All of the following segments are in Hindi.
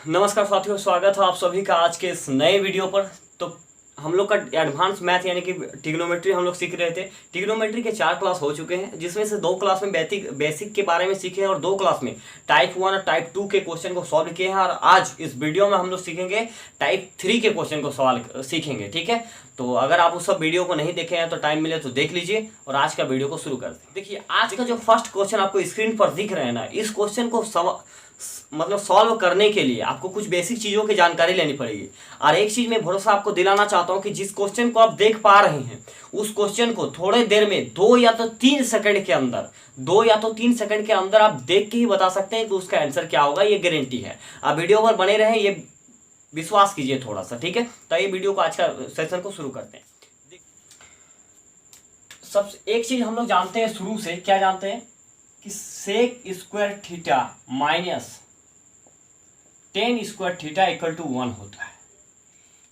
नमस्कार साथियों, स्वागत है आप सभी का आज के इस नए वीडियो पर। तो हम लोग का एडवांस मैथ यानी कि ट्रिग्नोमेट्री हम लोग सीख रहे थे। ट्रिग्नोमेट्री के 4 क्लास हो चुके हैं, जिसमें से 2 क्लास में बेसिक के बारे में सीखे हैं और 2 क्लास में टाइप 1 और टाइप 2 के क्वेश्चन को सॉल्व किए हैं। और आज इस वीडियो में हम लोग सीखेंगे टाइप 3 के क्वेश्चन को सॉल्व सीखेंगे। ठीक है, तो अगर आप उस सब वीडियो को नहीं देखे हैं तो टाइम मिले तो देख लीजिए और आज का वीडियो को शुरू करते हैं। देखिए, आज का जो फर्स्ट क्वेश्चन आपको स्क्रीन पर दिख रहे हैं ना, इस क्वेश्चन को सॉल्व करने के लिए आपको कुछ बेसिक चीजों की जानकारी लेनी पड़ेगी। और एक चीज मैं भरोसा आपको दिलाना चाहता हूं कि जिस क्वेश्चन को आप देख पा रहे हैं उस क्वेश्चन को थोड़े देर में 2 या तो 3 सेकंड के अंदर आप देख के ही बता सकते हैं कि उसका आंसर क्या होगा। ये गारंटी है। आप वीडियो पर बने रहें, ये विश्वास कीजिए थोड़ा सा। ठीक है, तो ये वीडियो को आज का सेशन को शुरू करते हैं। सबसे एक चीज हम लोग जानते हैं, शुरू से क्या जानते हैं कि sec square theta minus tan square theta equal to 1 होता है।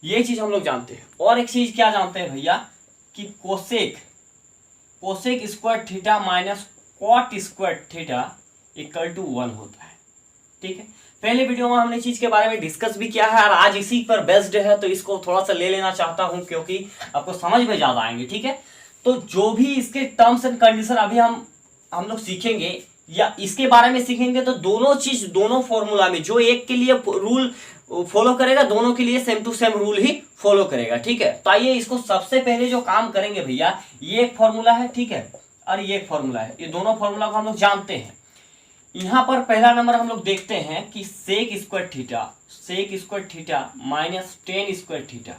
ये चीज हम लोग जानते हैं। और एक चीज क्या जानते हैं भैया कि cosec square theta minus cot square theta equal to 1 होता है। ठीक है, पहले वीडियो में हमने चीज के बारे में डिस्कस भी किया है और आज इसी पर बेस्ड है, तो इसको थोड़ा सा ले लेना चाहता हूं क्योंकि आपको समझ में ज्यादा आएंगे। ठीक है, तो जो भी इसके टर्म्स एंड कंडीशन अभी हम लोग सीखेंगे या इसके बारे में सीखेंगे, तो दोनों फॉर्मूला में जो एक के लिए रूल फॉलो करेगा, दोनों के लिए सेम टू सेम रूल ही फॉलो करेगा। ठीक है, तो आइए इसको सबसे पहले जो काम करेंगे भैया, ये एक फॉर्मूला है। ठीक है, और ये एक फॉर्मूला है। ये दोनों फॉर्मूला को हम लोग जानते हैं। यहां पर पहला नंबर हम लोग देखते हैं कि sec square theta minus tan square theta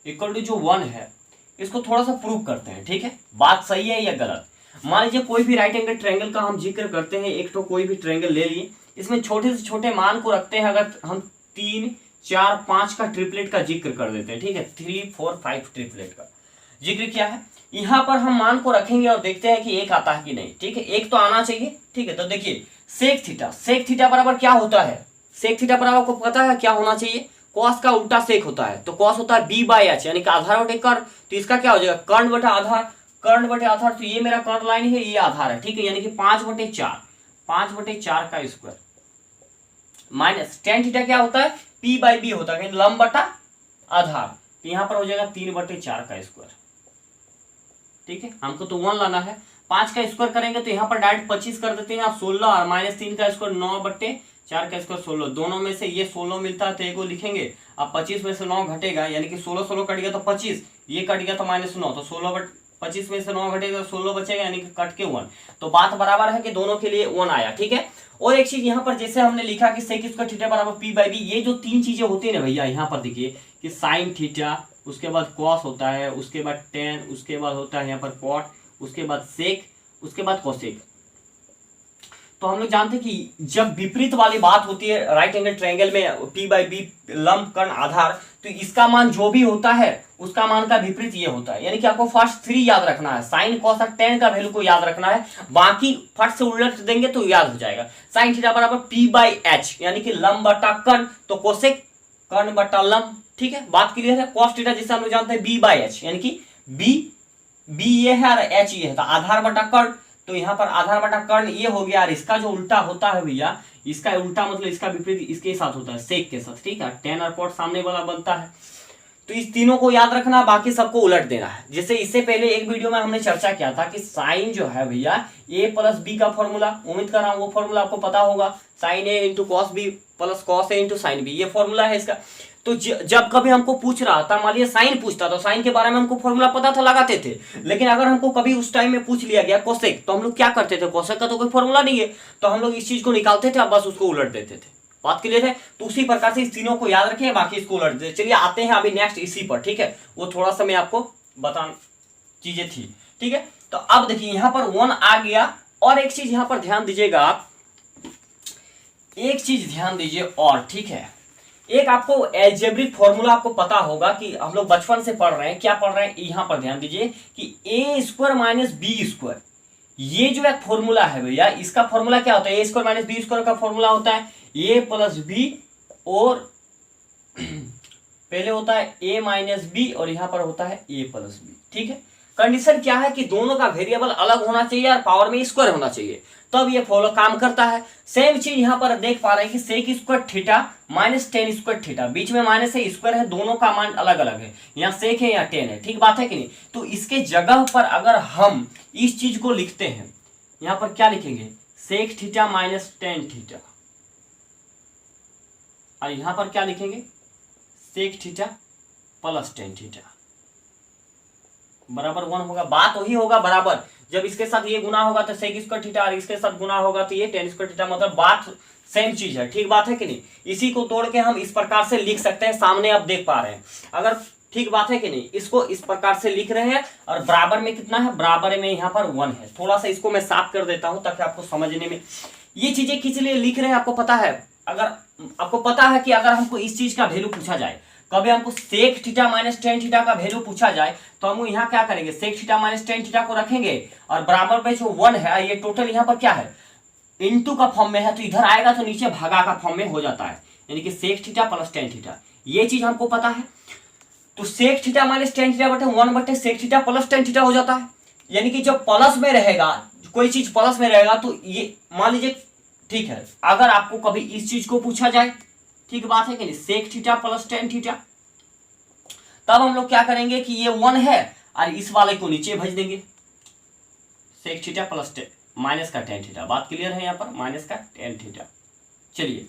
equal to जो 1 है, इसको थोड़ा सा प्रूव करते हैं। ठीक है, बात सही है या गलत। मान लीजिए कोई भी राइट एंगल ट्रायंगल का हम जिक्र करते हैं, एक तो कोई भी ट्रायंगल ले लिए, इसमें छोटे से छोटे मान को रखते हैं। अगर हम 3, 4, 5 का ट्रिपलेट का जिक्र कर देते हैं। ठीक है, 3, 4, 5 ट्रिपलेट का जिक्र किया है। यहां पर हम मान को रखेंगे और देखते हैं कि एक आता है कि नहीं। ठीक है, एक तो आना चाहिए। ठीक है, तो देखिए सेक थीटा बराबर क्या होता है। सेक थीटा बराबर आपको पता है क्या होना चाहिए, कॉस का उल्टा सेक होता है। तो कॉस होता है b बाई एच, यानी कि आधार बटे कर्ण। तो इसका क्या हो जाएगा, कर्ण बटे आधार। तो ये मेरा कर्ण लाइन है, ये आधार है। ठीक है, यानी कि 5/4 का स्क्वायर माइनस टेन थीटा क्या होता है, p बाई बी होता है, लंब बटा आधार। तो यहां पर हो जाएगा 3/4 का स्क्वायर। ठीक है, हमको तो 1 लाना है। 5 का स्क्वायर करेंगे तो यहाँ पर डायरेक्ट 25 कर देते हैं आप, 16 और माइनस 3 का स्क्वायर 9/4 का स्क्वायर 16। दोनों में से ये 16 मिलता है तो एक को लिखेंगे। अब 25 में से 9 घटेगा, यानी कि 16 कट गया तो 25, ये कट गया तो -9, तो 25 में से 9 घटेगा 16 बचेगा, यानी कि कट के 1। तो बात बराबर है कि दोनों के लिए 1 आया। ठीक है, और एक चीज यहाँ पर जैसे हमने लिखा कि सेक स्क्वायर थीटा बराबर p बाई बी, ये जो 3 चीजें होती है ना भैया, यहाँ पर देखिए कि साइन थीटा, उसके बाद कॉस होता है, उसके बाद टेन, उसके बाद होता है यहाँ पर कॉट, उसके बाद सेक, उसके बाद कोसेक। तो हम लोग जानते हैं कि जब विपरीत वाली बात होती है राइट एंगल ट्रायंगल में p बाई बी लंब कर्ण आधार, तो इसका मान जो भी होता है उसका मान का विपरीत ये होता है। यानी कि आपको फर्स्ट 3 याद रखना है, साइन कॉस और टेन का वैल्यू को याद रखना है, बाकी फट से उलट देंगे तो याद हो जाएगा। साइन थीटा बराबर p बाई एच, यानी कि लंब बटा कर्ण, तो कोसेक कर्ण बटा लंब। ठीक है, बात क्लियर है। कॉस थीटा जिसे हम लोग जानते हैं b बाई एच, यानी कि b ये है और h ये है, तो आधार बटा कर्ण। तो यहाँ पर आधार बटा कर्ण ये हो गया, और इसका जो उल्टा होता है भैया, इसका उल्टा मतलब इसका विपरीत इसके साथ होता है, सेक के साथ। ठीक है, टेन और कॉट सामने वाला बनता है। तो इस तीनों को याद रखना, बाकी सबको उलट देना है। जैसे इससे पहले एक वीडियो में हमने चर्चा किया था कि साइन जो है भैया a प्लस बी का फॉर्मूला, उम्मीद कर रहा हूं वो फॉर्मूला आपको पता होगा, sine a into cos b plus cos a into sine b, ये फॉर्मूला है इसका। तो जब कभी हमको पूछ रहा था, मान लिया साइन पूछता, तो साइन के बारे में हमको फॉर्मूला पता था, लगाते थे। लेकिन अगर हमको कभी उस टाइम में पूछ लिया गया कोसेक, तो हम लोग क्या करते थे, कोसेक का तो कोई फॉर्मूला नहीं है, तो हम लोग इस चीज को निकालते थे, अब बस उसको उलट देते थे। बात क्लियर है। तो उसी प्रकार से इस तीनों को याद रखें, बाकी इसको उलट देते। चलिए आते हैं अभी नेक्स्ट इसी पर। ठीक है, वो थोड़ा सा मैं आपको बताना चीजें थी। ठीक है, तो अब देखिए यहाँ पर 1 आ गया। और एक चीज यहाँ पर ध्यान दीजिएगा आप, एक चीज ध्यान दीजिए और, ठीक है, एक आपको एल्जेब्रिक फॉर्मूला आपको पता होगा कि हम लोग बचपन से पढ़ रहे हैं। क्या पढ़ रहे हैं, यहां पर ध्यान दीजिए कि a square minus b square, ये जो एक फॉर्मूला है भैया, इसका फॉर्मूला क्या होता है, a square minus b square का फॉर्मूला होता है a प्लस बी, और पहले होता है a माइनस बी और यहां पर होता है a प्लस बी। ठीक है, कंडीशन क्या है कि दोनों का वेरिएबल अलग होना चाहिए और पावर में स्क्वायर होना चाहिए, तब ये फॉलो काम करता है। सेम चीज यहां पर देख पा रहे हैं कि sec square theta minus tan square theta, बीच में माइनस है स्क्वायर है, दोनों का मान अलग अलग है, यहाँ सेक है यहाँ टेन है, ठीक बात है कि नहीं। तो इसके जगह पर अगर हम इस चीज को लिखते हैं, यहां पर क्या लिखेंगे, sec theta minus tan theta, और यहां पर क्या लिखेंगे, sec theta plus tan theta बराबर 1 होगा। बात वही होगा बराबर, जब इसके साथ ये गुना होगा तो सेक स्क्वायर थीटा और इसके साथ गुना होगा तो ये टेन स्क्वायर थीटा, मतलब बात सेम चीज है, ठीक बात है कि नहीं। इसी को तोड़ के हम इस प्रकार से लिख सकते हैं, सामने आप देख पा रहे हैं, अगर ठीक बात है कि नहीं। इसको इस प्रकार से लिख रहे हैं और बराबर में कितना है, बराबर में यहाँ पर 1 है। थोड़ा सा इसको मैं साफ कर देता हूं ताकि आपको समझने में, ये चीजें किस लिए लिख रहे हैं आपको पता है। अगर आपको पता है कि अगर हमको इस चीज का वैल्यू पूछा जाए, कभी हमको sec theta minus tan theta का वैल्यू पूछा जाए, तो हम यहाँ क्या करेंगे, sec theta minus tan theta को रखेंगे और बराबर में जो 1 है, ये टोटल यहाँ पर क्या है, इनटू का फॉर्म में है, तो इधर आएगा तो नीचे भागा का फॉर्म में हो जाता है, यानी कि sec theta plus tan theta, ये चीज हमको पता है। तो sec theta minus tan theta बटे 1 बटे sec theta plus tan theta हो जाता है। यानी कि जब प्लस में रहेगा, कोई चीज प्लस में रहेगा तो ये मान लीजिए, ठीक है, अगर आपको कभी इस चीज को पूछा जाए, ठीक बात है कि नहीं, sec theta plus tan theta, तब हम लोग क्या करेंगे कि ये 1 है और इस वाले को नीचे भेज देंगे, सेक थीटा प्लस माइनस का टेन थीटा, बात क्लियर है यहाँ पर, माइनस का टेन थीटा। चलिए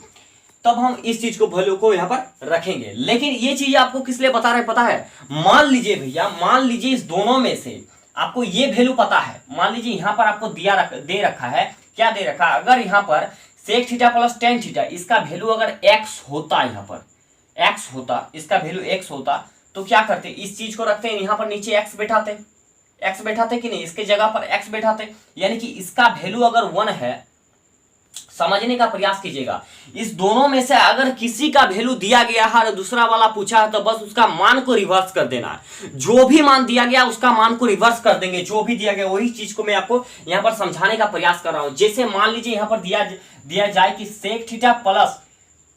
तब हम इस चीज को वैल्यू को यहाँ पर रखेंगे। लेकिन ये चीज आपको किस लिए बता रहे पता है, मान लीजिए भैया, मान लीजिए इस दोनों में से आपको ये वैल्यू पता है, मान लीजिए यहाँ पर आपको दे रखा है, क्या दे रखा है, अगर यहाँ पर sec theta plus tan theta इसका वैल्यू अगर x होता, यहाँ पर x होता, इसका वैल्यू x होता, तो क्या करते, इस चीज को रखते हैं, यहाँ पर नीचे x बैठाते कि नहीं, इसके जगह पर x बैठाते, यानी कि इसका वैल्यू अगर 1 है, समझने का प्रयास कीजिएगा, इस दोनों में से अगर किसी का वैल्यू दिया गया है और दूसरा वाला पूछा है, तो बस उसका मान को रिवर्स कर देना है, जो भी मान दिया गया उसका मान को रिवर्स कर देंगे, जो भी दिया गया वही चीज को मैं आपको यहाँ पर समझाने का प्रयास कर रहा हूं। जैसे मान लीजिए यहाँ पर दिया जाए कि sec theta plus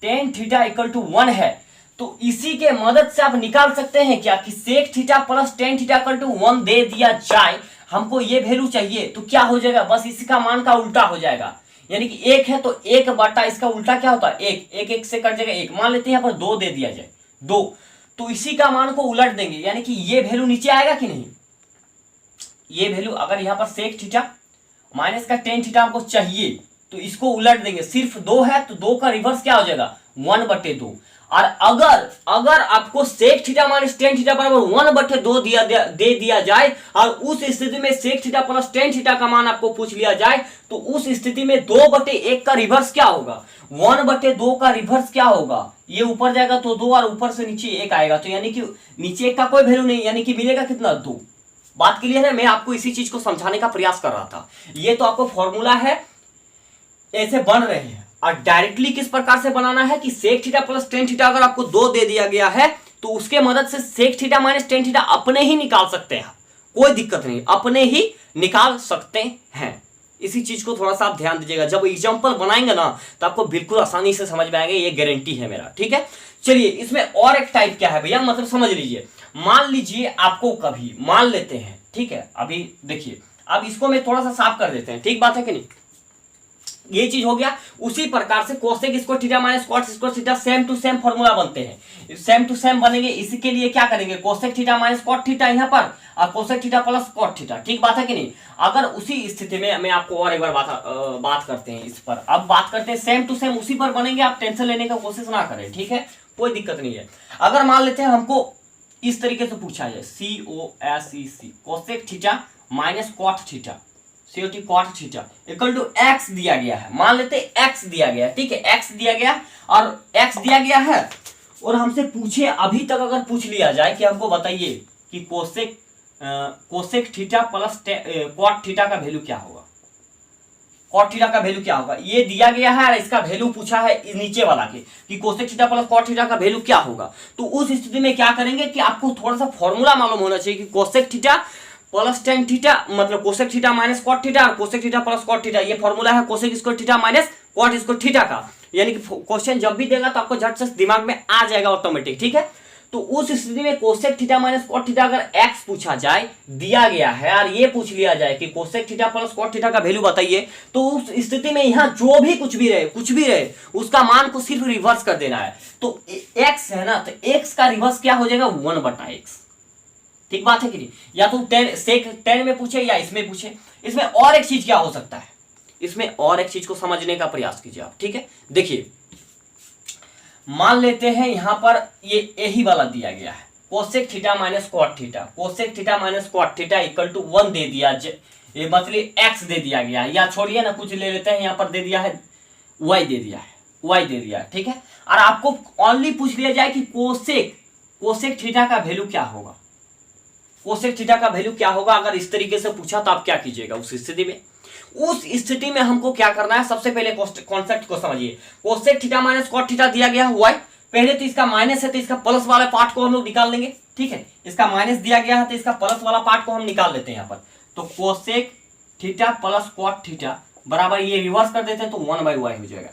tan theta equal to 1 है, तो इसी के मदद से आप निकाल सकते हैं क्या कि sec theta plus tan theta equal to 1 दे दिया जाए, हमको ये वैल्यू चाहिए, तो क्या हो जाएगा, बस इसी का मान का उल्टा हो जाएगा, यानी कि 1 है तो 1 बटा इसका उल्टा क्या होता है, 1 से कट जाएगा 1, मान लेते हैं यहाँ पर 2 दे दिया जाए, 2, तो इसी का मान को उलट देंगे, यानी कि ये वैल्यू नीचे आएगा कि नहीं, ये वैल्यू अगर यहाँ पर सेक थीटा माइनस का टेन थीटा हमको चाहिए, तो इसको उलट देंगे, सिर्फ 2 है तो 2 का रिवर्स क्या हो जाएगा, 1 बटे 2, और अगर आपको sec theta minus tan theta बराबर 1 बटे 2 दे दिया जाए और उस स्थिति में sec theta plus tan theta का मान आपको पूछ लिया जाए, तो उस स्थिति में 2 बटे 1 का रिवर्स क्या होगा, 1 बटे 2 का रिवर्स क्या होगा, ये ऊपर जाएगा तो 2 और ऊपर से नीचे 1 आएगा, तो यानी कि नीचे 1 का कोई वैल्यू नहीं, यानी कि मिलेगा कितना, 2। बात क्लियर है, मैं आपको इसी चीज को समझाने का प्रयास कर रहा था। ये तो आपको फॉर्मूला है, ऐसे बन रहे हैं, और डायरेक्टली किस प्रकार से बनाना है कि sec theta plus tan theta अगर आपको 2 दे दिया गया है, तो उसके मदद से sec theta minus tan theta अपने ही निकाल सकते हैं, कोई दिक्कत नहीं, अपने ही निकाल सकते हैं। इसी चीज को थोड़ा सा आप ध्यान दीजिएगा, जब एग्जांपल बनाएंगे ना तो आपको बिल्कुल आसानी से समझ में आएगा, ये गारंटी है मेरा, ठीक है। चलिए इसमें और एक टाइप क्या है भैया, मतलब समझ लीजिए, मान लीजिए आपको कभी मान लेते हैं, ठीक है, अभी देखिए, अब इसको मैं थोड़ा सा साफ कर देते हैं, ठीक बात है कि नहीं, ये चीज हो गया। उसी प्रकार से cosec square theta minus cot square theta same to same formula बनते हैं, सेम टू सेम बनेंगे। इसी के लिए क्या करेंगे, cosec theta minus cot theta यहाँ पर और cosec theta plus cot theta, ठीक बात है कि नहीं। अगर उसी स्थिति में मैं आपको और एक बार बात करते हैं इस पर, अब बात करते हैं सेम टू सेम उसी पर बनेंगे, आप टेंशन लेने का कोशिश ना करें, ठीक है, कोई दिक्कत नहीं है। अगर मान लेते हैं हमको इस तरीके से पूछा जाए, COSEC cosec theta minus cot theta COT cot theta equal to x दिया गया है, मान लेते हैं x दिया गया है, ठीक है, x दिया गया और x दिया गया है, और हमसे पूछे, अभी तक अगर पूछ लिया जाए कि हमको बताइए कि cosec theta plus cot theta का वैल्यू क्या होगा, कॉट थीटा का वैल्यू क्या होगा, ये दिया गया है और इसका वैल्यू पूछा है नीचे वाला के कि cosec theta plus cot theta का वैल्यू क्या होगा। तो उस स्थिति में क्या करेंगे कि आपको थोड़ा सा फॉर्मूला मालूम होना चाहिए कि cosec theta plus tan theta मतलब cosec theta minus cot theta और cosec theta plus cot theta, ये फॉर्मूला है cosec square theta minus cot square theta का। यानी कि क्वेश्चन जब भी देगा तो आपको झट से दिमाग में आ जाएगा ऑटोमेटिक, ठीक है। तो उस स्थिति में cosec theta minus cot theta अगर एक्स पूछा जाए, दिया गया है और ये पूछ लिया जाए कि cosec theta plus cot theta का वैल्यू बताइए, तो उस स्थिति में यहां जो भी कुछ भी रहे उसका मान को सिर्फ रिवर्स कर देना है। तो एक्स है ना, तो एक्स का रिवर्स क्या हो जाएगा 1/x। ठीक बात है कि नहीं? या तो सेक 10 में पूछे या इसमें पूछे। इसमें और एक चीज क्या हो सकता है, इसमें और एक चीज को समझने का प्रयास कीजिए आप। ठीक है, देखिए मान लेते हैं यहां पर ये यही वाला दिया गया है, cosec theta minus cot theta, cosec theta minus cot theta equal to 1 दे दिया, ये मतलब एक्स दे दिया गया है, या छोड़िए ना कुछ ले लेते हैं, यहां पर दे दिया है वाई दे दिया है, वाई दे दिया है। ठीक है, और आपको ओनली पूछ लिया जाए कि कोसेक थीटा का वैल्यू क्या होगा, कोसेक थीटा का वैल्यू क्या होगा। अगर इस तरीके से पूछा तो आप क्या कीजिएगा उस स्थिति में? उस स्थिति में हमको क्या करना है, सबसे पहले कॉन्सेप्ट को समझिए। Cosec theta minus cot theta दिया गया है वाई, पहले तो इसका माइनस है तो इसका प्लस वाले पार्ट को हम लोग निकाल लेंगे। ठीक है, इसका माइनस दिया गया है तो इसका प्लस वाला पार्ट को हम निकाल लेते हैं यहाँ पर। तो cosec theta plus cot theta बराबर ये रिवर्स कर देते हैं तो 1/y हो जाएगा।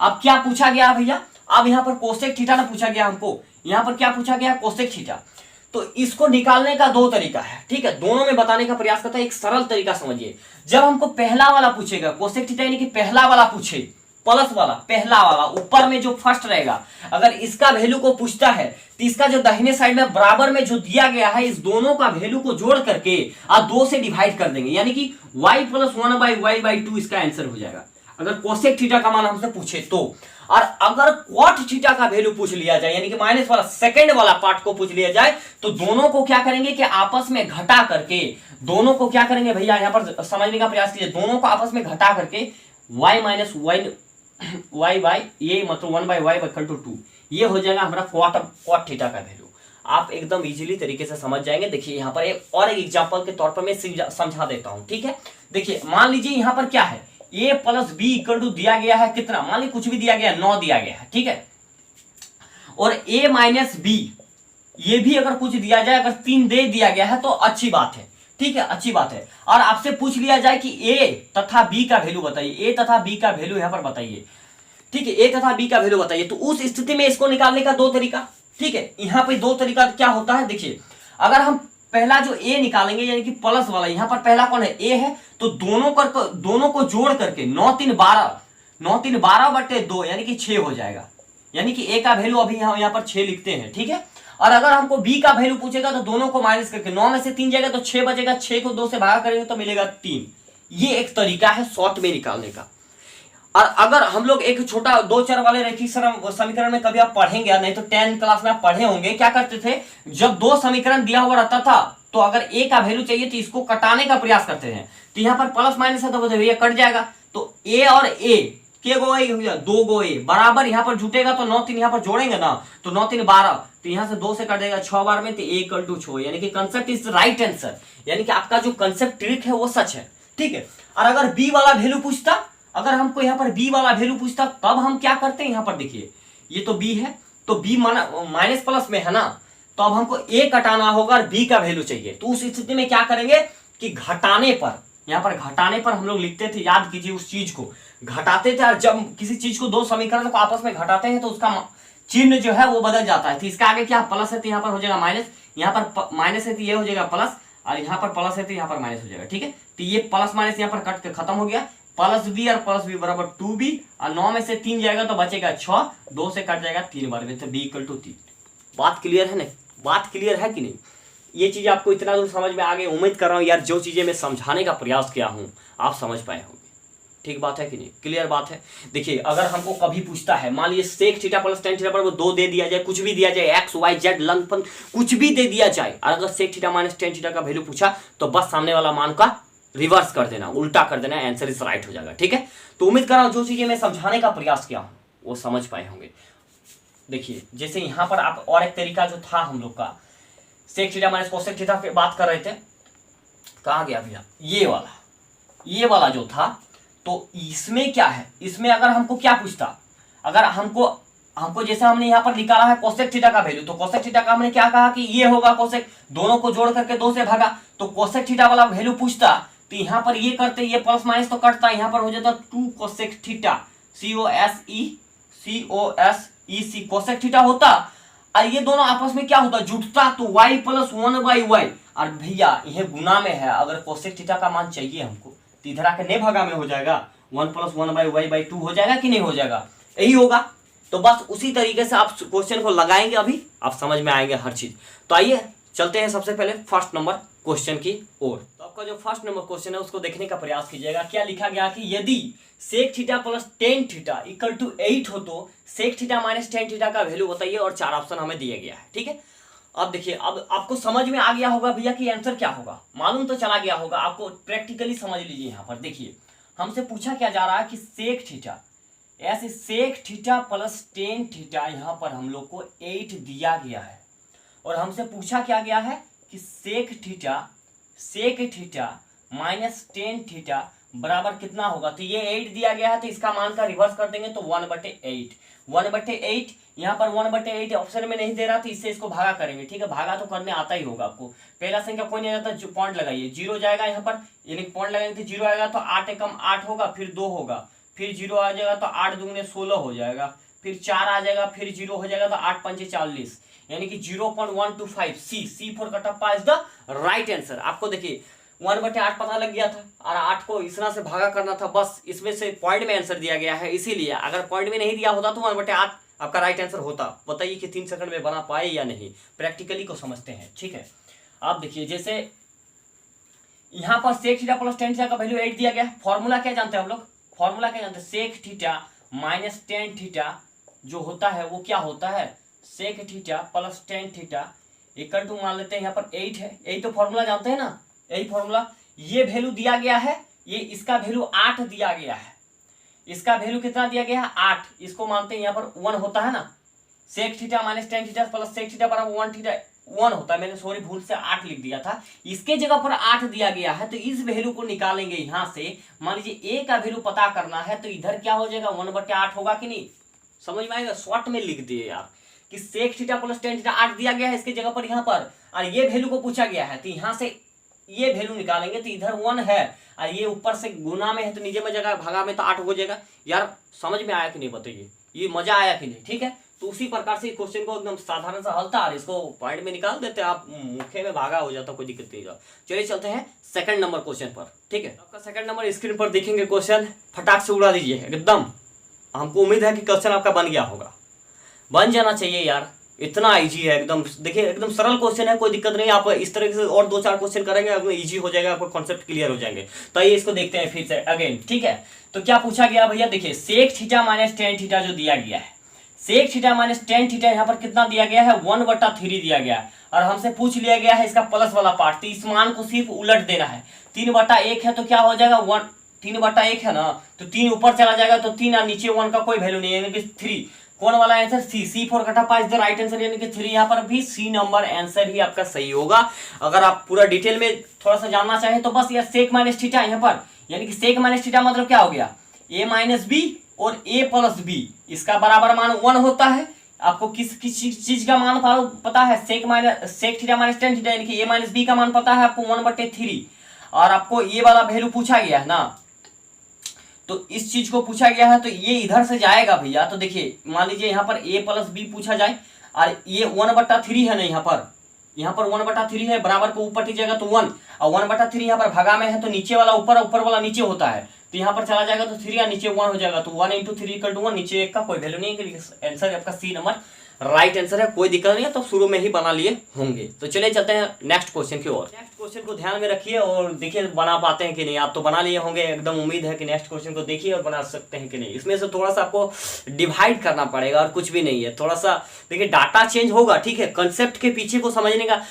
अब क्या पूछा गया भैया, अब यहाँ पर कोसेक थीटा ना पूछा गया हमको, यहाँ पर क्या पूछा गया कोसेक थीटा। तो इसको निकालने का दो तरीका है। ठीक है, दोनों में बताने का प्रयास करता है, एक सरल तरीका समझिए। जब हमको पहला वाला पूछेगा कोसेक थीटा यानी कि पहला वाला पूछे, प्लस वाला पहला वाला ऊपर में जो फर्स्ट रहेगा, अगर इसका वैल्यू को पूछता है तो इसका जो दाहिने साइड में बराबर में जो दिया गया है इस दोनों का वैल्यू को जोड़ करके आप 2 से डिवाइड कर देंगे, यानी कि y + 1/y/2 इसका आंसर हो जाएगा अगर कोसेक थीटा का मान हमसे पूछे तो। और अगर कॉट थीटा का वैल्यू पूछ लिया जाए यानी कि माइनस वाला सेकंड वाला पार्ट को पूछ लिया जाए, तो दोनों को क्या करेंगे कि आपस में घटा करके, दोनों को क्या करेंगे भैया यहां पर समझने का प्रयास कीजिए, दोनों को आपस में घटा करके y माइनस y बाई ये मतलब 1/y/2 ये हो जाएगा हमारा कॉट थीटा का वैल्यू। आप एकदम इजीली तरीके से समझ जाएंगे। देखिए यहाँ पर एक एग्जांपल के तौर पर मैं समझा देता हूं। ठीक है, देखिए मान लीजिए यहाँ पर क्या है, a + b = दिया गया है कितना, मान लीजिए कुछ भी दिया गया 9 दिया गया है। ठीक है, और a - b ये भी अगर कुछ दिया जाए, अगर 3 दे दिया गया है तो अच्छी बात है। ठीक है, अच्छी बात है। और आपसे पूछ लिया जाए कि a तथा b का वैल्यू बताइए, a तथा b का वैल्यू यहां पर बताइए। ठीक है, a तथा b का वैल्यू बताइए। तो उस स्थिति में इसको निकालने का दो तरीका। ठीक है, यहां पे दो तरीका क्या होता है, देखिए अगर हम पहला जो a निकालेंगे यानी कि प्लस वाला, यहां पर पहला कौन है a है, तो दोनों को जोड़ करके 9 3 12/2 यानी कि 6 हो जाएगा, यानी कि a का वैल्यू अभी यहां पर 6 लिखते हैं। ठीक है, और अगर हमको b का वैल्यू पूछेगा तो दोनों को माइनस करके 9 में से 3 जाएगा तो 6 बचेगा, 6 को 2 से भागा करेंगे तो मिलेगा 3। ये एक तरीका है शॉर्ट में निकालने का। और अगर हम लोग एक छोटा 2 चर वाले रैखिक समीकरण में कभी आप पढ़ेंगे, नहीं तो 10th क्लास में आप पढ़े होंगे, क्या करते थे जब 2 समीकरण दिया हुआ रहता था तो अगर a का वैल्यू चाहिए तो इसको कटाने का प्रयास करते हैं, तो यहाँ पर प्लस माइनस है तो ये कट जाएगा, तो a और a के गो ए 2 गो ए बराबर यहाँ पर जुटेगा तो 9 3 यहाँ पर जोड़ेंगे ना तो 9 3 12, तो यहाँ से 2 से कट जाएगा 6 बार में, तो a = 6, यानी कि कंसेप्ट इज राइट आंसर, यानी कि आपका जो कंसेप्ट ट्रिक है वो सच है। ठीक है, और अगर b वाला वैल्यू पूछता, अगर हमको यहाँ पर b वाला वैल्यू पूछता तब हम क्या करते हैं, यहाँ पर देखिए ये तो b है, तो b माइनस प्लस में है ना, तो अब हमको a कटाना होगा और b का वैल्यू चाहिए। तो उस स्थिति में क्या करेंगे कि घटाने पर, यहाँ पर घटाने पर हम लोग लिखते थे, याद कीजिए उस चीज को घटाते थे, और जब किसी चीज को 2 समीकरण को आपस में घटाते हैं तो उसका चिन्ह जो है वो बदल जाता है। तो इसका आगे क्या प्लस है तो यहाँ पर हो जाएगा माइनस, यहाँ पर माइनस है तो ये हो जाएगा प्लस, और यहाँ पर प्लस है तो यहाँ पर माइनस हो जाएगा। ठीक है, तो ये प्लस माइनस यहाँ पर कट के खत्म हो गया, +b और +b बराबर 2b, और 9 में से 3 जाएगा तो बचेगा 6, 2 से कट जाएगा 3 बार में, तो b = 3। बात क्लियर है नहीं, बात क्लियर है कि नहीं? ये चीज आपको इतना दूर समझ में आ गई, उम्मीद कर रहा हूँ यार जो चीजें मैं समझाने का प्रयास किया हूँ आप समझ पाए होंगे। ठीक बात है कि नहीं, क्लियर बात है? देखिए अगर हमको कभी पूछता है, मान लीजिए sec theta plus tan theta पर वो 2 दे दिया जाए, कुछ भी दिया जाए एक्स वाई जेड लंबन कुछ भी दे दिया जाए, और अगर sec theta minus tan theta का वैल्यू पूछा तो बस सामने वाला मान का रिवर्स कर देना, उल्टा कर देना, आंसर इज राइट हो जाएगा। ठीक है, तो उम्मीद कर रहा हूँ जो चीजें मैं समझाने का प्रयास किया हूँ वो समझ पाए होंगे। देखिए जैसे यहाँ पर आप और एक तरीका जो था हम लोग का sec theta minus cosec theta पे बात कर रहे थे, कहाँ गया भैया, ये वाला जो था, तो इसमें क्या है, इसमें अगर हमको क्या पूछता, अगर हमको जैसे हमने यहाँ पर निकाला है कोसेक थीटा का वैल्यू, तो कोसेक थीटा का हमने क्या कहा कि ये होगा कोसेक, दोनों को जोड़ करके 2 से भागा, तो कोसेक थीटा वाला वैल्यू पूछता तो यहाँ पर ये करते, ये प्लस माइनस तो कटता, यहाँ पर हो जाता 2 cosec theta, COSEC cosec theta होता, और ये दोनों आपस में क्या होता है, जुटता तो y प्लस 1/y। और भैया यह गुना में है, अगर कोसेक थीटा का मान चाहिए हमको तो इधर आके नहीं भागा में हो जाएगा, 1 प्लस 1/y/2 हो जाएगा कि नहीं हो जाएगा, यही होगा। तो बस उसी तरीके से आप क्वेश्चन को लगाएंगे, अभी आप समझ में आएंगे हर चीज। तो आइए चलते हैं सबसे पहले फर्स्ट नंबर क्वेश्चन की ओर। तो आपका जो फर्स्ट नंबर क्वेश्चन है उसको देखने का प्रयास कीजिएगा। क्या लिखा गया कि यदि sec theta plus tan theta equal to 8 हो तो sec theta minus tan theta का वैल्यू बताइए, और 4 ऑप्शन हमें दिया गया है। ठीक है, अब देखिए, अब आपको समझ में आ गया होगा भैया कि आंसर क्या होगा, मालूम तो चला गया होगा आपको। प्रैक्टिकली समझ लीजिए। यहाँ पर देखिए हमसे पूछा क्या जा रहा है कि सेक थीटा, ऐसे sec theta plus tan theta, यहाँ पर हम लोग को 8 दिया गया है, और हमसे पूछा क्या गया है कि sec theta minus tan theta बराबर कितना होगा। तो ये 8 दिया गया है, तो इसका मान का रिवर्स कर देंगे तो 1/8। 1/8 यहाँ पर 1/8 ऑप्शन में नहीं दे रहा, तो इससे इसको भागा करेंगे। ठीक है, भागा तो करने आता ही होगा आपको। पहला संख्या कोई नहीं आता, जो पॉइंट लगाइए, 0 जाएगा यहाँ पर, यानी पॉइंट लगाएंगे तो 0 आएगा, तो 8 एकम 8 होगा, फिर 2 होगा, फिर 0 आ जाएगा तो 8 दूनी 16 हो जाएगा, फिर 4 आ जाएगा, फिर 0 हो जाएगा तो 8 पंचे 40, यानी कि 0.125। C for Kattappa is the right answer. आपको देखिए 1/8 पता लग गया था, और 8 को इस तरह से भागा करना था, बस इसमें से पॉइंट में आंसर दिया गया है। इसीलिए अगर पॉइंट में नहीं दिया होता तो 1/8 आपका राइट आंसर होता। बताइए कि 3 सेकंड में बना पाए या नहीं, प्रैक्टिकली को समझते हैं। ठीक है, आप देखिए जैसे यहाँ पर sec theta plus tan theta का वैल्यू 8 दिया गया। फॉर्मूला क्या जानते हैं हम लोग, फॉर्मूला क्या जानते हैं, sec theta minus tan theta जो होता है वो क्या होता है, sec theta plus tan theta equal to, मान लेते हैं यहाँ पर 8 है, यही तो फॉर्मूला जानते हैं ना, यही फॉर्मूला। ये वैल्यू दिया गया है, ये इसका वैल्यू 8 दिया गया है, इसका वैल्यू कितना दिया गया है 8, इसको मानते हैं यहाँ पर 1 होता है ना, sec theta minus tan theta plus sec theta बराबर 1 थीटा 1 होता है। मैंने सॉरी भूल से 8 लिख दिया था, इसके जगह पर 8 दिया गया है, तो इस वैल्यू को निकालेंगे यहाँ से। मान लीजिए ए का वैल्यू पता करना है, तो इधर क्या हो जाएगा 1/8 होगा कि नहीं, समझ में आएगा। शॉर्ट में लिख दिए यार कि sec theta plus tan theta 8 दिया गया है इसके जगह पर यहाँ पर, और ये वैल्यू को पूछा गया है, तो यहाँ से ये वैल्यू निकालेंगे तो इधर 1 है, और ये ऊपर से गुना में है तो नीचे में जगह भागा में तो 8 हो जाएगा। यार समझ में आया कि नहीं बताइए, ये मजा आया कि नहीं। ठीक है, तो उसी प्रकार से क्वेश्चन को एकदम साधारण सा हल था, और इसको पॉइंट में निकाल देते आप, मुखे में भागा हो जाता, कोई दिक्कत नहीं। चलिए चलते हैं सेकंड नंबर क्वेश्चन पर। ठीक है, आपका सेकंड नंबर स्क्रीन पर देखेंगे, क्वेश्चन फटाक से उड़ा दीजिए एकदम। हमको उम्मीद है कि क्वेश्चन आपका बन गया होगा, बन जाना चाहिए यार, इतना इजी है एकदम। देखिए एकदम सरल क्वेश्चन है, कोई दिक्कत नहीं। आप इस तरह से और 2-4 क्वेश्चन करेंगे, आपको इजी हो जाएगा, आपको कॉन्सेप्ट क्लियर हो जाएंगे। तो आइए इसको देखते हैं फिर से अगेन। ठीक है, तो क्या पूछा गया भैया, देखिए sec theta minus tan theta जो दिया गया है, sec theta minus tan theta यहाँ पर कितना दिया गया है 1/3 दिया गया है, और हमसे पूछ लिया गया है इसका प्लस वाला पार्ट, तो इस मान को सिर्फ उलट देना है। 3/1 है तो क्या हो जाएगा 1, 3/1 है ना, तो 3 ऊपर चला जाएगा तो 3, और नीचे 1 का कोई वैल्यू नहीं है, यानी कि 3। कौन वाला answer, C for Kattappa is the right answer, यानी कि 3। यहाँ पर भी सी नंबर आंसर ही आपका सही होगा। अगर आप पूरा डिटेल में थोड़ा सा जानना चाहें तो बस यार सेक माइनस थीटा यहाँ पर, यानी कि सेक माइनस थीटा मतलब क्या हो गया, ए माइनस बी और ए प्लस बी, इसका बराबर मान 1 होता है। आपको किस चीज का मान पता है, sec theta minus tan theta, यानी कि ए माइनस बी का मान पता है आपको 1/3, और आपको ये वाला वैल्यू पूछा गया है ना, तो इस चीज को पूछा गया है, तो ये इधर से जाएगा भैया। तो देखिए मान लीजिए यहाँ पर a प्लस बी पूछा जाए, और ये 1/3 है ना, यहाँ पर 1/3 है, बराबर को ऊपर जाएगा तो 1, और 1/3 यहाँ पर भागा में है, तो नीचे वाला ऊपर, ऊपर वाला नीचे होता है, तो यहाँ पर चला जाएगा तो 3 या नीचे 1 हो जाएगा, तो 1 × 3 = 1, नीचे 1 का कोई वैल्यू नहीं है। आंसर आपका सी नंबर राइट आंसर है, कोई दिक्कत नहीं है, तो शुरू में ही बना लिए होंगे। तो चलिए चलते हैं नेक्स्ट क्वेश्चन की ओर। नेक्स्ट क्वेश्चन को ध्यान में रखिए और देखिए बना पाते हैं कि नहीं। आप तो बना लिए होंगे, एकदम उम्मीद है कि नेक्स्ट क्वेश्चन को देखिए और बना सकते हैं कि नहीं। इसमें से थोड़ा सा आपको डिवाइड करना पड़ेगा और कुछ भी नहीं है, थोड़ा सा देखिए डाटा चेंज होगा। ठीक है, कंसेप्ट के पीछे को समझने का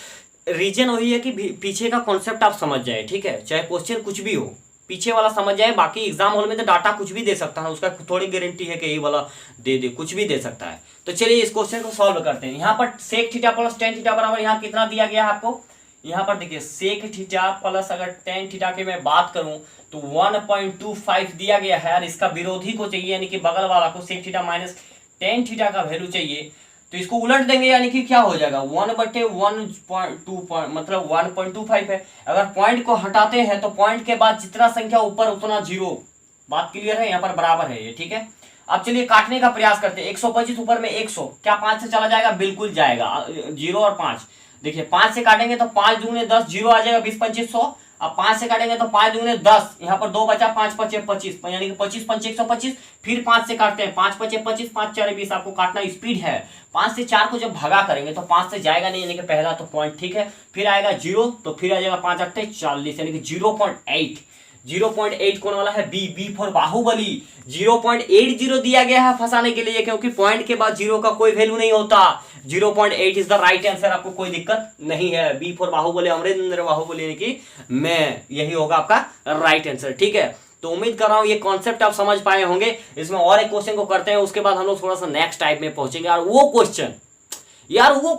रीजन वही है कि पीछे का कॉन्सेप्ट आप समझ जाए। ठीक है, चाहे क्वेश्चन कुछ भी हो, पीछे वाला समझ जाए। बाकी एग्जाम हॉल में तो डाटा कुछ भी दे सकता है, उसका थोड़ी गारंटी है कि यही वाला दे दे, कुछ भी दे सकता है। तो चलिए इस क्वेश्चन को सॉल्व करते हैं। यहाँ पर sec theta plus tan theta बराबर यहाँ कितना दिया गया है आपको, यहाँ पर देखिए सेक थीटा प्लस अगर टेन थीटा की मैं बात करूं तो 1.25 दिया गया है, और इसका विरोधी को चाहिए यानी कि बगल वाला को sec theta minus tan theta का वैल्यू चाहिए, तो इसको उलट देंगे यानी कि क्या हो जाएगा 1/1.2 मतलब 1.25 है। अगर पॉइंट को हटाते हैं तो पॉइंट के बाद जितना संख्या ऊपर उतना जीरो, बात क्लियर है, यहाँ पर बराबर है ये। ठीक है, अब चलिए काटने का प्रयास करते हैं। 125 ऊपर में 100, क्या 5 से चला जाएगा? बिल्कुल जाएगा। 0 और 5, देखिए 5 से काटेंगे तो 5 दूने 10, 0 आ जाएगा, 20 25 100। अब 5 से काटेंगे तो 5 दूने 10, यहाँ पर 2 बचा, 5 पचे 25, यानी कि 25 पंचे 125। फिर 5 से काटते हैं, 5 पचे 25, 5 4 20। आपको काटना स्पीड है। 5 से 4 को जब भगा करेंगे तो 5 से जाएगा नहीं, यानी कि पहला तो पॉइंट ठीक है। फिर आएगा 0, तो फिर आ जाएगा 5 8 40, यानी कि 0.8। 0.8 कौन वाला है? B for Baahubali. 0.80 दिया गया है फंसाने के लिए, क्योंकि पॉइंट के बाद 0 का कोई वैल्यू नहीं होता। 0.8 इज द राइट आंसर, आपको कोई दिक्कत नहीं है। बी फॉर बाहुबली, अमरेंद्र बाहुबली, यानी कि मैं, यही होगा आपका राइट आंसर। ठीक है, तो उम्मीद कर रहा हूं ये कॉन्सेप्ट आप समझ पाए होंगे। इसमें और एक क्वेश्चन को करते हैं, उसके बाद हम लोग थोड़ा सा नेक्स्ट टाइप में पहुंचेंगे। और वो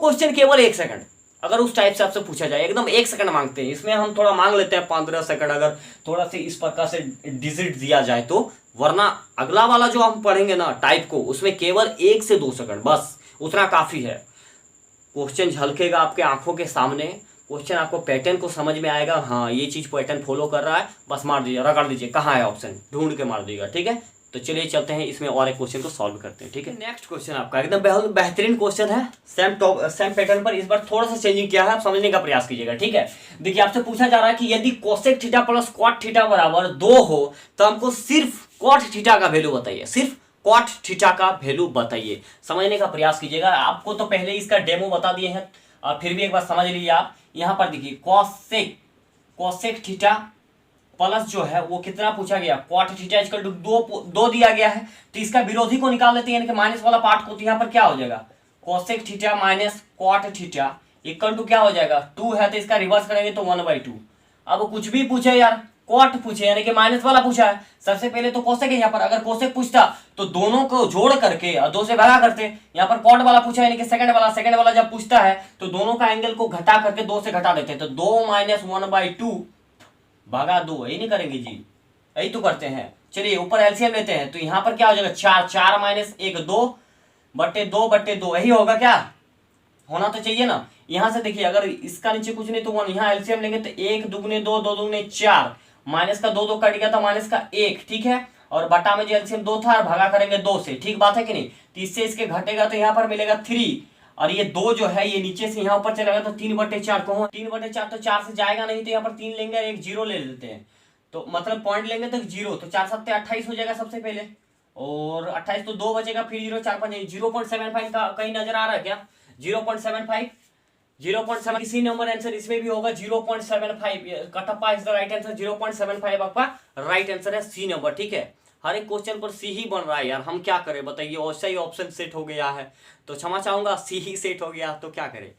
क्वेश्चन केवल 1 सेकंड, अगर उस टाइप से आपसे पूछा जाए, एकदम 1 सेकंड मांगते हैं। इसमें हम थोड़ा मांग लेते हैं 15 सेकंड, अगर थोड़ा सा इस प्रकार से डिजिट दिया जाए तो। वरना अगला वाला जो हम पढ़ेंगे ना टाइप को, उसमें केवल 1 से 2 सेकंड, बस उतना काफी है। क्वेश्चन झलकेगा आपके आंखों के सामने, क्वेश्चन आपको पैटर्न को समझ में आएगा, हाँ ये चीज पैटर्न फॉलो कर रहा है, बस मार दीजिए, रगड़ दीजिए, कहाँ है ऑप्शन, ढूंढ के मार दीजिएगा। ठीक है, तो चलिए चलते हैं इसमें और एक क्वेश्चन को सॉल्व करते हैं। ठीक है, नेक्स्ट क्वेश्चन आपका एकदम बेहतरीन क्वेश्चन है, सेम पैटर्न पर, इस बार थोड़ा सा चेंजिंग किया है, आप समझने का प्रयास कीजिएगा। ठीक है, देखिए आपसे पूछा जा रहा है कि यदि cosec theta plus cot theta बराबर 2 हो तो हमको सिर्फ कॉट थीटा का वैल्यू बताइए, सिर्फ कॉट थीटा का वैल्यू बताइए। समझने का प्रयास कीजिएगा। आपको तो पहले इसका डेमो बता दिए हैं, और फिर भी एक बार समझ लीजिए आप। यहाँ पर देखिए कोसेक थीटा प्लस जो है वो कितना पूछा गया, कॉट थीटा इक्वल टू 2 दिया गया है, तो इसका विरोधी को निकाल लेते हैं, यानी कि माइनस वाला पार्ट को। तो यहाँ पर क्या हो जाएगा, cosec theta minus cot theta equal to क्या हो जाएगा, 2 है, तो इसका रिवर्स करेंगे तो 1/2। अब कुछ भी पूछे यार, कॉट पूछे यानी कि माइनस वाला पूछा है, सबसे पहले तो कोसेक है। यहाँ पर अगर कोसेक पूछता तो दोनों को जोड़ करके और 2 से भगा करते। यहाँ पर कॉट वाला पूछा है, यानी कि सेकंड वाला जब पूछता है तो दोनों का एंगल को घटा करके 2 से घटा देते हैं, तो 2 माइनस 1/2 भागा 2, यही नहीं करेंगे जी, यही तो करते हैं। चलिए ऊपर एलसीएम लेते हैं, तो यहाँ पर क्या हो जाएगा, 4 माइनस 1 2/2, यही होगा, क्या होना तो चाहिए ना। यहां से देखिए अगर इसका नीचे कुछ नहीं तो 1, यहाँ एलसीएम लेंगे तो 1 दूगुने 2, 2 दूगुने 4, माइनस का 2 कट गया तो माइनस का 1, ठीक है। और बटा में जो एलसीएम 2 था, भागा करेंगे 2 से, ठीक बात है कि नहीं। 30 से इसके घटेगा तो यहाँ पर मिलेगा 3, और ये 2 जो है ये नीचे से यहाँ ऊपर चलेगा तो 3/4 को, 3/4 तो 4 से जाएगा नहीं, तो यहाँ पर 3 लेंगे और एक 0 ले लेते हैं, तो मतलब पॉइंट लेंगे तो 0, तो 4 7 28 हो जाएगा सबसे पहले, और 28 तो 2 बचेगा, फिर 0 4 5 0.75 का कहीं नजर आ रहा है क्या, 0.75 सी नंबर आंसर इसमें भी होगा 0.75, Kattappa is the right answer, 0.75 आपका राइट आंसर है, सी नंबर। ठीक है, हर एक क्वेश्चन पर सी ही बन रहा है यार, हम क्या करें बताइए, वैसा ही ऑप्शन सेट हो गया है, तो क्षमा चाहूंगा, सी ही सेट हो गया तो क्या करें।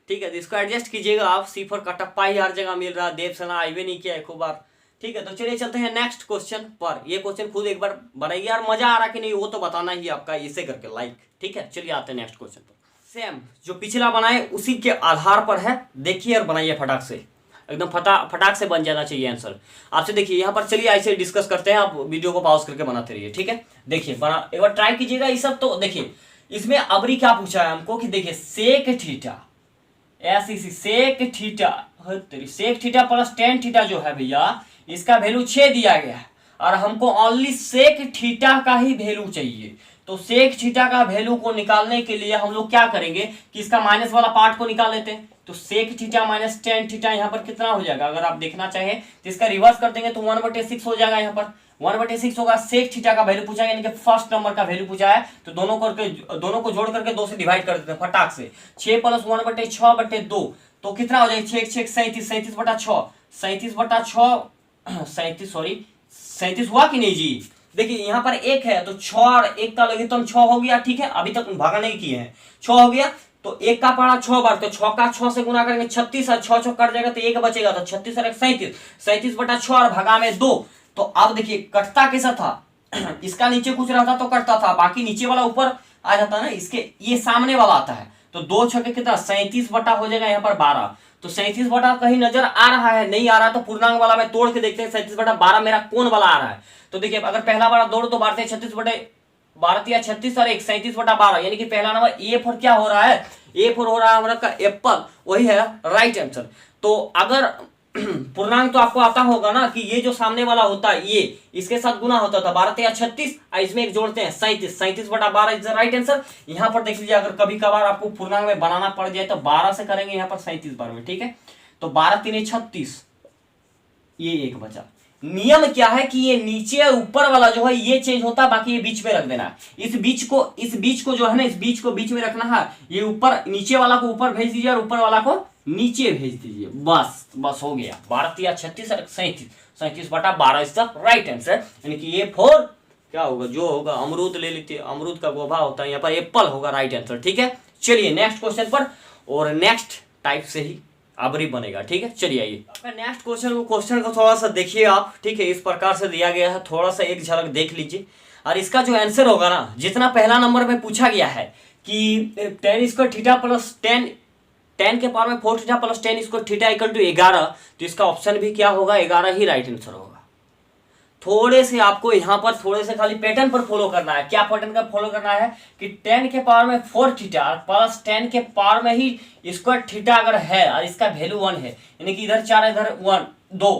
ठीक है, तो इसको एडजस्ट कीजिएगा आप, सी फॉर कटप्पा ही हर जगह मिल रहा है, देवसेना आईवे नहीं किया है खूब बार। ठीक है, तो चलिए चलते हैं नेक्स्ट क्वेश्चन पर। ये क्वेश्चन खुद एक बार बनाइए यार, मजा आ रहा कि नहीं वो तो बताना ही आपका, इसे करके लाइक। ठीक है, चलिए आते हैं नेक्स्ट क्वेश्चन पर। सेम जो पिछला बनाए उसी के आधार पर है, देखिए और बनाइए फटाक से, एकदम फटाक से बन जाना चाहिए आंसर आपसे। देखिए यहाँ पर, चलिए ऐसे डिस्कस करते हैं, आप वीडियो को पॉज करके बनाते रहिए। ठीक है, देखिए बना एक बार ट्राई कीजिएगा ये सब। तो देखिए इसमें अबरी क्या पूछा है हमको कि देखिए सेक थीटा, ऐसी sec theta plus tan theta जो है भैया, इसका वैल्यू 6 दिया गया है, और हमको ओनली सेक थीटा का ही वैल्यू चाहिए। तो सेक थीटा का वैल्यू को निकालने के लिए हम लोग क्या करेंगे कि इसका माइनस वाला पार्ट को निकाल लेते हैं। तो sec theta minus tan theta यहाँ पर कितना हो जाएगा, अगर आप देखना चाहें तो इसका रिवर्स कर देंगे तो 1/6 हो जाएगा। यहाँ पर 1/6 होगा। सेक थीटा का वैल्यू पूछा है, यानी कि फर्स्ट नंबर का वैल्यू पूछा है, तो दोनों को जोड़ करके 2 से डिवाइड कर देते हैं फटाक से। 6 + 1/6/2, तो कितना हो जाएगा, 6 6 37, 37 हुआ कि नहीं जी। देखिए यहाँ पर 1 है तो 6 और 1 का लगे तो 6 हो गया। ठीक है, अभी तक भागा नहीं किए हैं, 6 हो गया, तो 1 का पड़ा 6 बार, तो 6 का 6 से गुना करेंगे 36, और 6 6 कट जाएगा तो 1 बचेगा, तो 36 और 1 37, 37/6 और भागा में 2। तो अब देखिए कटता कैसा था इसका नीचे कुछ रहता तो कटता था, बाकी नीचे वाला ऊपर आ जाता है ना, इसके ये सामने वाला आता है, तो 2 छक्के कितना 37 बटा हो जाएगा यहाँ पर 12। तो 37 बटा कहीं नजर आ रहा है, नहीं आ रहा तो पूर्णांक वाला में तोड़ के देखते हैं 37/12 मेरा कौन वाला आ रहा है। तो देखिए अगर पहला वाला दौड़ तो 12 36 या 36 और 1 37/12, यानी कि पहला नंबर ए फॉर क्या हो रहा है, ए फॉर हो रहा है हमारा का एप्पल, वही है राइट आंसर। तो अगर पूर्णांक तो आपको आता होगा ना कि ये जो सामने वाला होता है ये इसके साथ गुना होता था 12 या 36, इसमें एक जोड़ते हैं 37, 37/12 इज द राइट आंसर। यहाँ पर देख लीजिए, अगर कभी कभार आपको पूर्णांक में बनाना पड़ जाए तो 12 से करेंगे, यहाँ पर 37 बार में, ठीक है। तो 12 3 36, ये एक बचा। नियम क्या है कि ये नीचे और ऊपर वाला जो है ये चेंज होता है, बाकी ये बीच में रख देना है। इस बीच को जो है ना, इस बीच को बीच में रखना है। ये ऊपर, नीचे वाला को ऊपर भेज दीजिए और ऊपर वाला को नीचे भेज दीजिए, बस हो गया। 12 या 36 और 37, 37/12 इज द राइट आंसर। यानी कि ये 4 क्या होगा, जो होगा अमरूद ले लेते हैं, अमरूद का गोभा होता है, यहाँ पर एप्पल होगा राइट आंसर, ठीक है। चलिए नेक्स्ट क्वेश्चन पर, और नेक्स्ट टाइप से ही आबरी बनेगा, ठीक है। चलिए आइए नेक्स्ट क्वेश्चन को थोड़ा सा देखिए आप, ठीक है। इस प्रकार से दिया गया है, थोड़ा सा एक झलक देख लीजिए। और इसका जो आंसर होगा ना, जितना पहला नंबर में पूछा गया है कि tan² थीटा प्लस 10 के पावर में 4 theta plus 10² theta equal to 11, तो इसका ऑप्शन भी क्या होगा, 11 ही राइट आंसर होगा। थोड़े से आपको यहाँ पर थोड़े से खाली पैटर्न पर फॉलो करना है। क्या पैटर्न का फॉलो करना है कि 10 के पावर में 4 थीटा प्लस 10 के पावर में ही स्क्वायर थीटा अगर है और इसका वैल्यू 1 है, यानी कि इधर 4 इधर 1 2,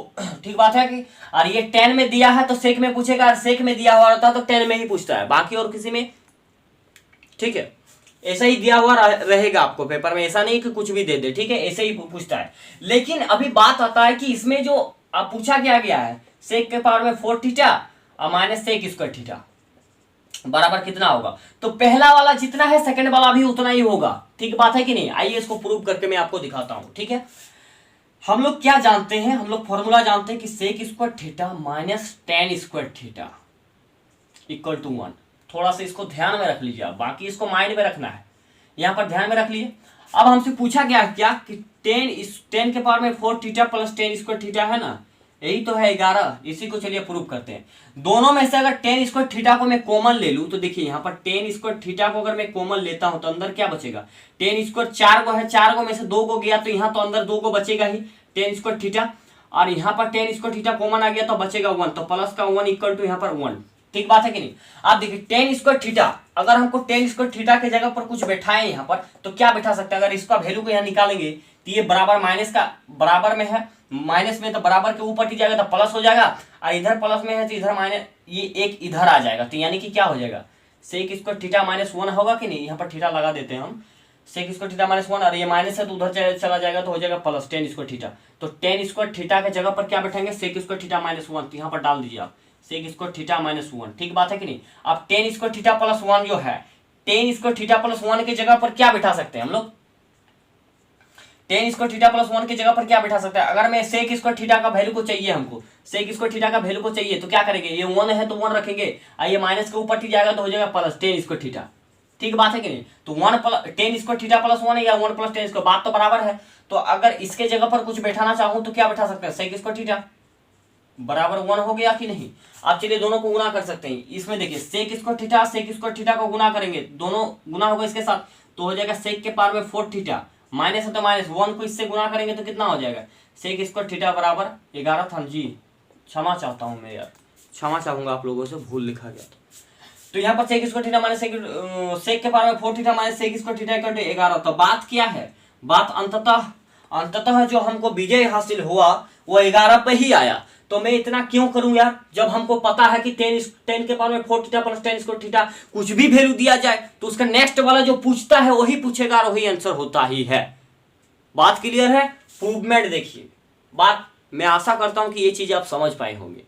ठीक बात है कि। और ये 10 में दिया है तो सेक में पूछेगा, और सेक में दिया हुआ होता है तो 10 में ही पूछता है, बाकी और किसी में, ठीक है। ऐसा ही दिया हुआ रहेगा आपको पेपर में, ऐसा नहीं कि कुछ भी दे दे, ठीक है, ऐसे ही पूछता है। लेकिन अभी बात आता है कि इसमें जो अब पूछा गया है सेक के पावर में 4 थीटा और माइनस सेक² थीटा बराबर कितना होगा। तो पहला वाला जितना है सेकंड वाला भी उतना ही होगा, ठीक बात है कि नहीं। आइए इसको प्रूव करके मैं आपको दिखाता हूं, ठीक है। हम लोग क्या जानते हैं, हम लोग फॉर्मूला जानते हैं कि सेक² theta minus tan² theta equal to 1। थोड़ा सा इसको ध्यान में रख लीजिए, बाकी इसको माइंड में रखना है, यहां पर ध्यान में रख लीजिए। अब हमसे पूछा गया क्या कि 10 के पावर में 4 थीटा प्लस tan² थीटा है ना, यही तो है 11। इसी को चलिए प्रूव करते हैं। दोनों में से अगर tan² थीटा को मैं कॉमन ले लूं तो देखिए यहाँ पर tan² थीटा को अगर मैं कॉमन लेता हूं तो अंदर क्या बचेगा, tan² 4 को है, 4 को में से 2 को गया तो यहाँ तो अंदर 2 को बचेगा ही tan² थीटा, और यहाँ पर tan² थीटा कॉमन आ गया तो बचेगा 1, तो प्लस का 1 इक्वल टू यहाँ पर 1, ठीक बात है कि नहीं। आप देखिए tan² थीटा, अगर हमको tan² थीटा के जगह पर कुछ बैठाएं यहाँ पर तो क्या बैठा सकते हैं, अगर इसका वैल्यू को यहाँ निकालेंगे तो ये बराबर माइनस का बराबर में है, माइनस में तो बराबर के ऊपर जाएगा तो प्लस हो जाएगा, और इधर प्लस में है तो इधर माइनस, ये एक इधर आ जाएगा, तो यानी कि क्या हो जाएगा सेक² थीटा माइनस 1 होगा कि नहीं। यहाँ पर थीटा लगा देते हैं हम, सेक² थीटा माइनस 1, और ये माइनस है तो उधर चला जाएगा तो हो जाएगा प्लस tan² थीटा। तो tan² थीटा के जगह पर क्या बैठेंगे, सेक² थीटा माइनस 1, तो यहाँ पर डाल दीजिए आप सेक² थीटा माइनस 1, ठीक बात है कि नहीं। अब tan² थीटा प्लस 1 जो है, tan² थीटा प्लस 1 के जगह पर क्या बैठा सकते हैं हम लोग, tan² थीटा प्लस 1 की जगह पर क्या बैठा सकता है। अगर मैं सेक² थीटा का वैल्यू को चाहिए, हमको सेक² थीटा का वैल्यू को चाहिए तो क्या करेंगे, ये 1 है तो 1 रखेंगे, और ये माइनस के ऊपर जाएगा तो हो जाएगा प्लस tan² थीटा, ठीक बात है कि नहीं। तो 1 tan² थीटा प्लस 1 है या 1 प्लस tan², बात तो बराबर है। तो अगर इसके जगह पर कुछ बैठाना चाहूं तो क्या बैठा सकते हैं, सेक² थीटा बराबर 1 हो गया कि नहीं। आप चलिए दोनों को गुना कर सकते हैं। इसमें देखिए सेक² थीटा को गुना करेंगे, दोनों गुना होगा इसके साथ तो हो जाएगा सेक के पावर में 4 थीटा, माइनस है तो माइनस 1 को इससे गुना करेंगे तो कितना हो जाएगा, सेक² थीटा बराबर 11 था जी, क्षमा चाहता हूं मैं यार, क्षमा चाहूंगा आप लोगों से, भूल लिखा गया तो यहाँ पर सेक² थीटा माइनस सेक के पावर में 4 थीटा माइनस सेक² थीटा इक्वल टू 11। तो बात क्या है, बात अंततः जो हमको विजय हासिल हुआ वो 11 पे ही आया। तो मैं इतना क्यों करूं यार, जब हमको पता है कि 10 के पावर में 4 थीटा प्लस tan² थीटा कुछ भी वैल्यू दिया जाए तो उसका नेक्स्ट वाला जो पूछता है वही पूछेगा और वही आंसर होता ही है। बात क्लियर है, प्रूवमेंट देखिए बात, मैं आशा करता हूं कि ये चीज आप समझ पाए होंगे,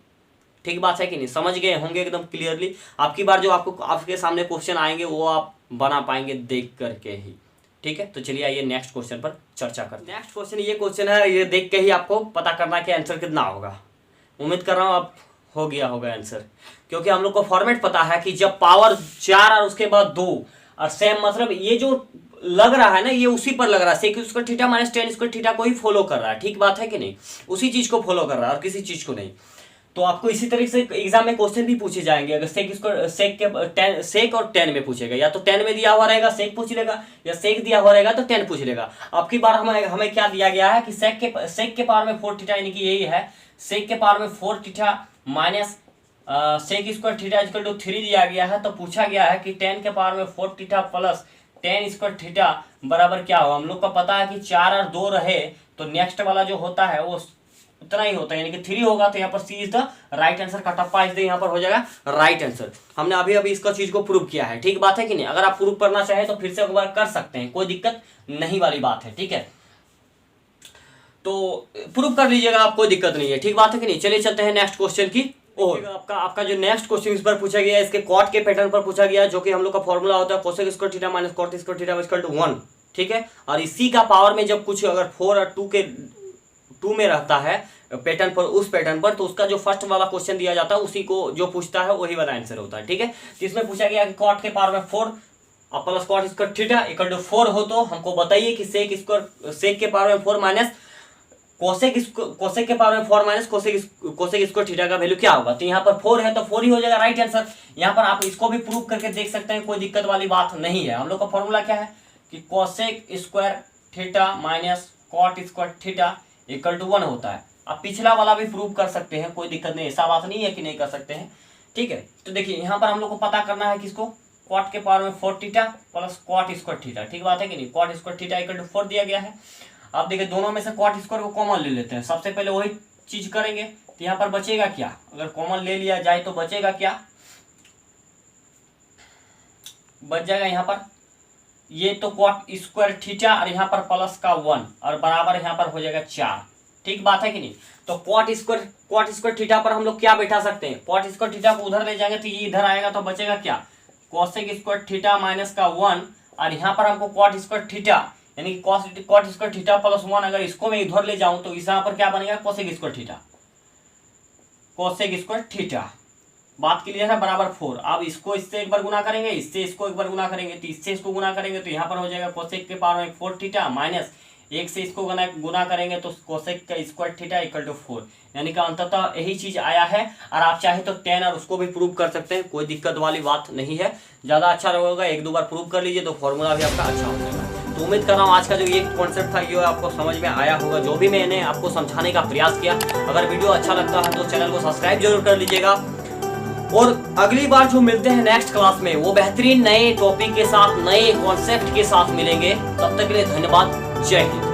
ठीक बात है कि नहीं, समझ गए होंगे एकदम क्लियरली। आपकी बार जो आपके सामने क्वेश्चन आएंगे वो आप बना पाएंगे देख करके ही, ठीक है। तो चलिए आइए नेक्स्ट क्वेश्चन पर चर्चा करते हैं। नेक्स्ट क्वेश्चन ये क्वेश्चन है, ये देख के ही आपको पता करना है कि आंसर कितना होगा। उम्मीद कर रहा हूँ आप हो गया होगा आंसर, क्योंकि हम लोग को फॉर्मेट पता है कि जब पावर 4 और उसके बाद 2 और सेम, मतलब ये जो लग रहा है ना ये उसी पर लग रहा है, सेक² थीटा माइनस tan² थीटा को ही फॉलो कर रहा है, ठीक बात है कि नहीं, उसी चीज को फॉलो कर रहा है और किसी चीज को नहीं। तो आपको इसी तरीके से एग्जाम में क्वेश्चन भी पूछे जाएंगे। अगर सेक और tan में पूछेगा, या तो tan में दिया हुआ रहेगा सेक पूछ लेगा, या सेक दिया हुआ रहेगा तो tan पूछ लेगा। आपकी बार हमें क्या दिया गया है कि सेक के पावर में 4 थीटा, यानी कि यही है सेक के पावर में 4 थीटा माइनस सेक² थीटा इक्वल टू 3 दिया गया है। तो पूछा गया है कि 10 के पावर में 4 थीटा प्लस tan² थीटा बराबर क्या होगा। हम लोग को पता है कि 4 और 2 रहे तो नेक्स्ट वाला जो होता है वो उतना ही होता है, यानी कि 3 होगा तो यहाँ पर सी इज द राइट आंसर का टप्पा इसलिए यहाँ पर हो जाएगा राइट आंसर। हमने अभी अभी इसका चीज को प्रूव किया है, ठीक बात है कि नहीं। अगर आप प्रूव करना चाहें तो फिर से एक बार कर सकते हैं, कोई दिक्कत नहीं वाली बात है, ठीक है। तो प्रूव कर लीजिएगा आप, कोई दिक्कत नहीं है, ठीक बात है कि नहीं। चलिए चलते हैं नेक्स्ट क्वेश्चन की ओर। आपका जो नेक्स्ट क्वेश्चन इस पर पूछा गया है, इसके कॉट के पैटर्न पर पूछा गया है, जो कि हम लोग का फॉर्मूला होता है cosec square theta minus cot square theta equal to 1, ठीक है। और इसी का पावर में जब कुछ अगर 4 और 2 में रहता है पैटर्न पर, उस पैटर्न पर, तो उसका जो फर्स्ट वाला क्वेश्चन दिया जाता है उसी को जो पूछता है वही वाला आंसर होता है, ठीक है। तो इसमें पूछा गया कि कॉट के पावर में 4 और plus cot square theta equal to 4 हो तो हमको बताइए कि सेक के पावर में 4 माइनस कोसेक के पावर में 4 माइनस कोसेक स्क्वायर थीटा का वैल्यू क्या होगा। तो यहाँ पर 4 है तो 4 ही हो जाएगा राइट आंसर। यहाँ पर आप इसको भी प्रूव करके देख सकते हैं, कोई दिक्कत वाली बात नहीं है। हम लोग का फॉर्मूला क्या है कि cosec square theta minus cot square theta equal to 1 होता है। आप पिछला वाला भी प्रूव कर सकते हैं, कोई दिक्कत नहीं, ऐसा बात नहीं है कि नहीं कर सकते हैं, ठीक है। तो देखिए यहाँ पर हम लोग को पता करना है किसको, कॉट के पावर में 4 theta plus cot square theta, ठीक बात है कि नहीं। Cot square theta equal to 4 दिया गया है। आप देखिए दोनों में से कॉट स्क्वायर को कॉमन ले लेते हैं, सबसे पहले वही चीज करेंगे। तो यहाँ पर बचेगा क्या, अगर कॉमन ले लिया जाए तो बचेगा क्या, बच जाएगा यहाँ पर ये तो कॉट स्क्वायर थीटा और यहाँ पर प्लस का 1 और बराबर यहाँ पर हो जाएगा 4, ठीक बात है कि नहीं। तो कॉट स्क्वायर थीटा पर हम लोग क्या बैठा सकते हैं, कॉट स्क्वायर थीटा को उधर ले जाएंगे तो ये इधर आएगा, तो बचेगा क्या कोसेक स्क्वायर थीटा माइनस का 1 और यहाँ पर हमको कॉट स्क्वायर थीटा यानी कि कॉट स्क्वायर थीटा प्लस 1, अगर इसको मैं इधर ले जाऊं तो इस यहाँ पर क्या बनेगा कोसेक स्क्वायर थीटा बात क्लियर है, बराबर 4। अब इसको इससे एक बार गुना करेंगे, इससे इसको एक बार गुना करेंगे, तो इससे इसको गुना करेंगे तो यहाँ पर हो जाएगा कोसेक के पावर में 4 थीटा माइनस 1 से इसको गुना करेंगे तो कोसेक का स्क्वायर थीटा इक्वल टू 4, यानी कि अंततः यही चीज आया है। और आप चाहे तो 10 और उसको भी प्रूव कर सकते हैं, कोई दिक्कत वाली बात नहीं है। ज्यादा अच्छा रहेगा 1-2 बार प्रूव कर लीजिए तो फॉर्मूला भी आपका अच्छा हो जाएगा। तो उम्मीद कर रहा हूँ आज का जो ये कॉन्सेप्ट था ये आपको समझ में आया होगा, जो भी मैंने आपको समझाने का प्रयास किया। अगर वीडियो अच्छा लगता है तो चैनल को सब्सक्राइब जरूर कर लीजिएगा। और अगली बार जो मिलते हैं नेक्स्ट क्लास में, वो बेहतरीन नए टॉपिक के साथ, नए कॉन्सेप्ट के साथ मिलेंगे। तब तक के लिए धन्यवाद, जय हिंद।